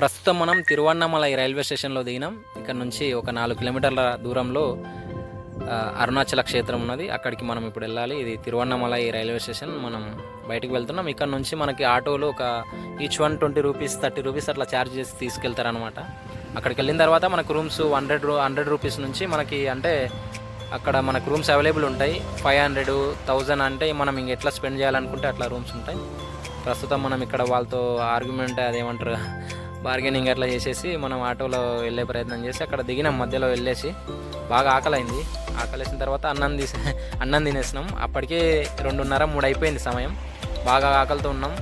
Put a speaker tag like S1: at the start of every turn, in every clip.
S1: ప్రస్తుతం మనం తిరువన్నమలై రైల్వే స్టేషన్లో దిగినాం. ఇక్కడ నుంచి ఒక 4 కిలోమీటర్ల దూరంలో అరుణాచల క్షేత్రం ఉన్నది. అక్కడికి మనం ఇప్పుడు వెళ్ళాలి. ఇది తిరువన్నమలై రైల్వే స్టేషన్. మనం బయటికి వెళ్తున్నాం. ఇక్కడ నుంచి మనకి ఆటోలు ఒక ఈచ్ వన్ 20 రూపీస్ 30 రూపీస్ అట్లా ఛార్జ్ చేసి తీసుకెళ్తారనమాట. అక్కడికి వెళ్ళిన తర్వాత మనకు రూమ్స్ 100 రూపీస్ నుంచి మనకి అంటే అక్కడ మనకు రూమ్స్ అవైలబుల్ ఉంటాయి. 500, 1000 అంటే మనం ఇంక ఎట్లా స్పెండ్ చేయాలనుకుంటే అట్లా రూమ్స్ ఉంటాయి. ప్రస్తుతం మనం ఇక్కడ వాళ్ళతో ఆర్గ్యుమెంట్ అదేమంటారు బార్గెనింగ్ అట్లా చేసేసి మనం ఆటోలో వెళ్ళే ప్రయత్నం చేసి అక్కడ దిగినాం. మధ్యలో వెళ్ళేసి బాగా ఆకలైంది. ఆకలేసిన తర్వాత అన్నం తినేసినాం. అప్పటికే 2:30-3 అయిపోయింది సమయం. బాగా ఆకలితో ఉన్నాం.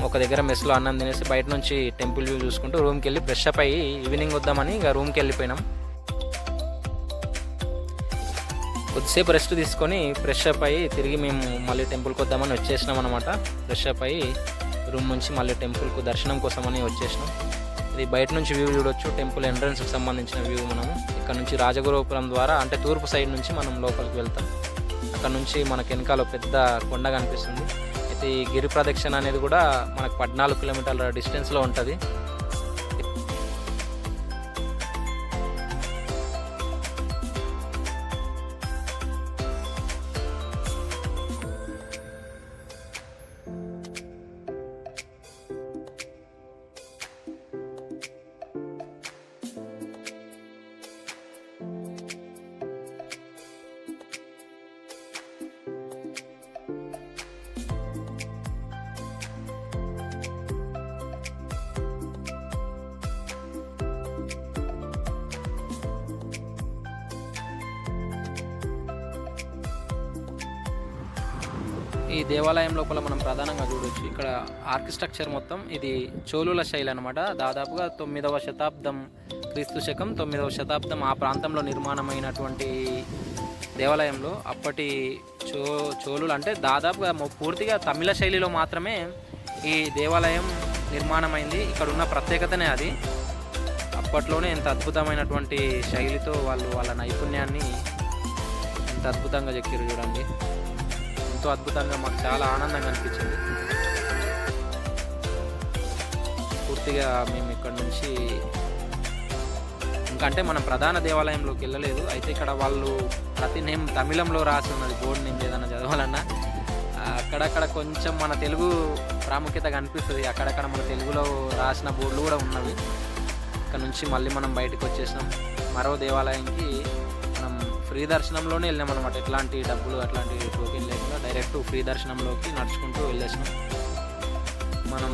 S1: ఒక దగ్గర మెస్లో అన్నం తినేసి బయట నుంచి టెంపుల్ వ్యూ చూసుకుంటూ రూమ్కి వెళ్ళి ఫ్రెష్ అప్ అయ్యి ఈవినింగ్ వద్దామని ఇక రూమ్కి వెళ్ళిపోయినాం. కొద్దిసేపు రెస్ట్ తీసుకొని ఫ్రెష్ అప్ అయ్యి తిరిగి మేము మళ్ళీ టెంపుల్కి వద్దామని వచ్చేసినాం అనమాట. ఫ్రెష్ అప్ అయ్యి రూమ్ నుంచి మళ్ళీ టెంపుల్కు దర్శనం కోసమని వచ్చేసినాం. ఇది బయట నుంచి వ్యూ చూడొచ్చు. టెంపుల్ ఎంట్రన్స్కి సంబంధించిన వ్యూ. మనము ఇక్కడ నుంచి రాజగోపురం ద్వారా అంటే తూర్పు సైడ్ నుంచి మనం లోపలికి వెళ్తాం. అక్కడ నుంచి మనకు వెనకాల పెద్ద కొండ కనిపిస్తుంది. అయితే ఈ గిరి ప్రదక్షిణ అనేది కూడా మనకు 14 కిలోమీటర్ల డిస్టెన్స్లో ఉంటుంది. ఈ దేవాలయం లోపల మనం ప్రధానంగా చూడవచ్చు. ఇక్కడ ఆర్కిటెక్చర్ మొత్తం ఇది చోళుల శైలి అనమాట. దాదాపుగా 9వ శతాబ్దం క్రీస్తు శకం 9వ శతాబ్దం ఆ ప్రాంతంలో నిర్మాణమైనటువంటి దేవాలయంలో అప్పటి చోళులు అంటే దాదాపుగా పూర్తిగా తమిళ శైలిలో మాత్రమే ఈ దేవాలయం నిర్మాణమైంది. ఇక్కడ ఉన్న ప్రత్యేకతనే అది. అప్పట్లోనే ఎంత అద్భుతమైనటువంటి శైలితో వాళ్ళు వాళ్ళ నైపుణ్యాన్ని ఎంత అద్భుతంగా చెక్కిరు చూడండి. ఎంతో అద్భుతంగా మాకు చాలా ఆనందంగా అనిపించింది. పూర్తిగా మేము ఇక్కడ నుంచి ఇంకంటే మనం ప్రధాన దేవాలయంలోకి వెళ్ళలేదు. అయితే ఇక్కడ వాళ్ళు ప్రతి నేమ్ తమిళంలో రాసి ఉన్నది. బోర్డు నేమ్ ఏదైనా చదవాలన్నా అక్కడక్కడ కొంచెం మన తెలుగు ప్రాముఖ్యత కనిపిస్తుంది. అక్కడక్కడ మన తెలుగులో రాసిన బోర్డులు కూడా ఉన్నవి. ఇక్కడ నుంచి మళ్ళీ మనం బయటకు వచ్చేసినాం. మరో దేవాలయంకి మనం ఫ్రీ దర్శనంలోనే వెళ్ళాం అనమాట. ఎట్లాంటి డబ్బులు అట్లాంటి టోకెన్ లేకుండా డైరెక్ట్ ఫ్రీ దర్శనంలోకి నడుచుకుంటూ వెళ్ళేసినాం. మనం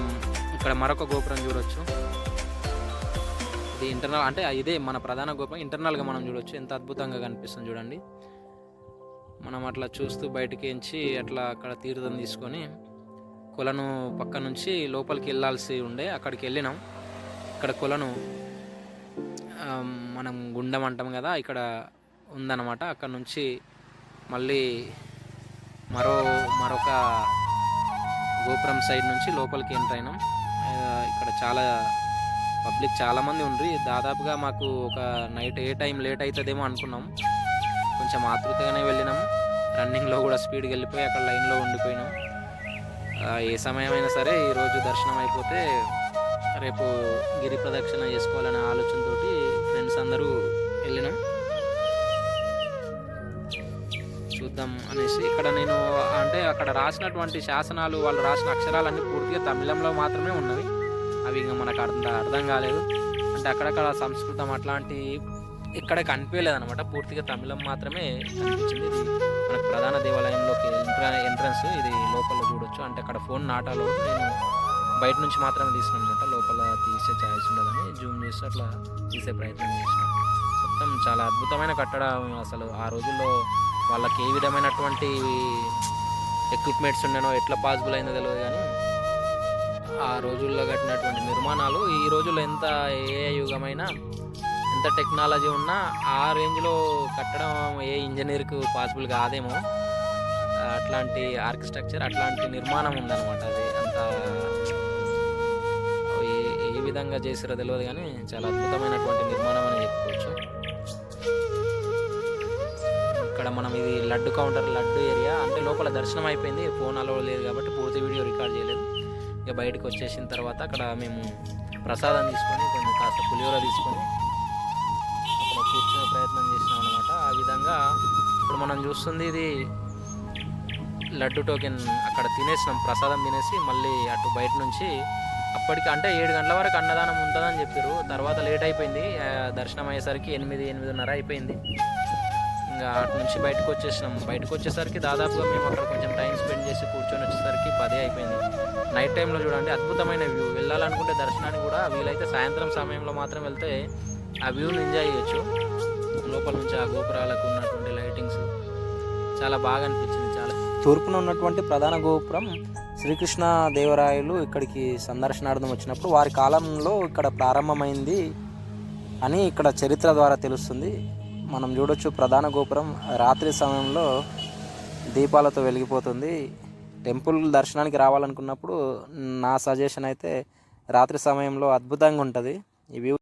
S1: ఇక్కడ మరొక గోపురం చూడొచ్చు. ఇది ఇంటర్నల్ అంటే ఇదే మన ప్రధాన గోపురం. ఇంటర్నల్గా మనం చూడొచ్చు. ఎంత అద్భుతంగా కనిపిస్తుంది చూడండి. మనం అట్లా చూస్తూ బయటికి ఎంచి అట్లా అక్కడ తీర్థం తీసుకొని కొలను పక్క నుంచి లోపలికి వెళ్ళాల్సి ఉండే అక్కడికి వెళ్ళినాం. ఇక్కడ కొలను మనం గుండం అంటాం కదా, ఇక్కడ ఉందన్నమాట. అక్కడ నుంచి మళ్ళీ మరొక గోపురం సైడ్ నుంచి లోపలికి ఎంటర్ అయినాం. ఇక్కడ పబ్లిక్ చాలామంది ఉండ్రి. దాదాపుగా మాకు ఒక నైట్ టైం లేట్ అవుతుందేమో అనుకున్నాం. కొంచెం ఆతృతగానే వెళ్ళినాం. రన్నింగ్లో కూడా స్పీడ్కి వెళ్ళిపోయి అక్కడ లైన్లో ఉండిపోయినాం. ఏ సమయమైనా సరే ఈరోజు దర్శనం అయిపోతే రేపు గిరి ప్రదక్షిణ చేసుకోవాలనే ఆలోచనతో ఫ్రెండ్స్ అందరూ వెళ్ళినాం. చూద్దాం అనేసి ఇక్కడ నేను అంటే అక్కడ రాసినటువంటి శాసనాలు వాళ్ళు రాసిన అక్షరాలన్నీ పూర్తిగా తమిళంలో మాత్రమే ఉన్నవి. అవి ఇంకా మనకు అర్థం కాలేదు. అంటే అక్కడక్కడ సంస్కృతం అట్లాంటి ఇక్కడ కనిపించలేదు అనమాట. పూర్తిగా తమిళం మాత్రమే కనిపించింది. ఇది మనకు ప్రధాన దేవాలయంలోకి ఎంట్రన్స్. ఇది లోపల చూడొచ్చు. అంటే అక్కడ ఫోన్ నాటాలో నేను బయట నుంచి మాత్రమే తీసినాను అనమాట. లోపల తీసే ఛాయిస్ ఉండదని జూమ్ చేసి అట్లా తీసే ప్రయత్నం చేసిన. మొత్తం చాలా అద్భుతమైన కట్టడం. అసలు ఆ రోజుల్లో వాళ్ళకి ఏ విధమైనటువంటి ఎక్విప్మెంట్స్ ఉండనో ఎట్లా పాసిబుల్ అయిందో తెలియదు. కానీ ఆ రోజుల్లో కట్టినటువంటి నిర్మాణాలు ఈ రోజుల్లో ఎంత ఏ యుగమైనా ఎంత టెక్నాలజీ ఉన్నా ఆ రేంజ్లో కట్టడం ఏ ఇంజనీర్కు పాసిబుల్ కాదేమో. అట్లాంటి ఆర్కిటెక్చర్ అట్లాంటి నిర్మాణం ఉందన్నమాట. అది అంత ఏ విధంగా చేసారో తెలియదు కానీ చాలా అద్భుతమైనటువంటి నిర్మాణం అని చెప్పుకోవచ్చు. ఇక్కడ మనం ఇది లడ్డు కౌంటర్, లడ్డు ఏరియా. అంటే లోపల దర్శనం అయిపోయింది. ఫోన్ అలో లేదు కాబట్టి పూర్తి వీడియో రికార్డ్ చేయలేదు. ఇక బయటకు వచ్చేసిన తర్వాత అక్కడ మేము ప్రసాదం తీసుకొని కొంచెం కాస్త పులిహోర తీసుకొని అక్కడ కూర్చునే ప్రయత్నం చేసినాం అనమాట. ఆ విధంగా ఇప్పుడు మనం చూస్తుంది ఇది లడ్డు టోకెన్. అక్కడ తినేసినాం, ప్రసాదం తినేసి మళ్ళీ అటు బయట నుంచి అప్పటికి అంటే 7 గంటల వరకు అన్నదానం ఉంటుందని చెప్పారు. తర్వాత లేట్ అయిపోయింది, దర్శనం అయ్యేసరికి 8-8:30 అయిపోయింది. ఇంకా అటు నుంచి బయటకు వచ్చేసరికి దాదాపుగా మేము అక్కడ కొంచెం టైం స్పెండ్ చేసి కూర్చొని వచ్చేసరికి 10 అయిపోయింది. నైట్ టైంలో చూడండి అద్భుతమైన వ్యూ. వెళ్ళాలనుకుంటే దర్శనానికి కూడా వీలైతే సాయంత్రం సమయంలో మాత్రం వెళ్తే ఆ వ్యూని ఎంజాయ్ చేయొచ్చు. లోపల నుంచి ఆ గోపురాలకు ఉన్నటువంటి లైటింగ్స్ చాలా బాగా అనిపించింది. చాలా తూర్పున ఉన్నటువంటి ప్రధాన గోపురం శ్రీకృష్ణ దేవరాయలు ఇక్కడికి సందర్శనార్థం వచ్చినప్పుడు వారి కాలంలో ఇక్కడ ప్రారంభమైంది అని ఇక్కడ చరిత్ర ద్వారా తెలుస్తుంది. మనం చూడొచ్చు ప్రధాన గోపురం రాత్రి సమయంలో దీపాలతో వెలిగిపోతుంది. టెంపుల్ దర్శనానికి రావాలనుకున్నప్పుడు నా సజెషన్ అయితే రాత్రి సమయంలో అద్భుతంగా ఉంటుంది ఈ వ్యూ.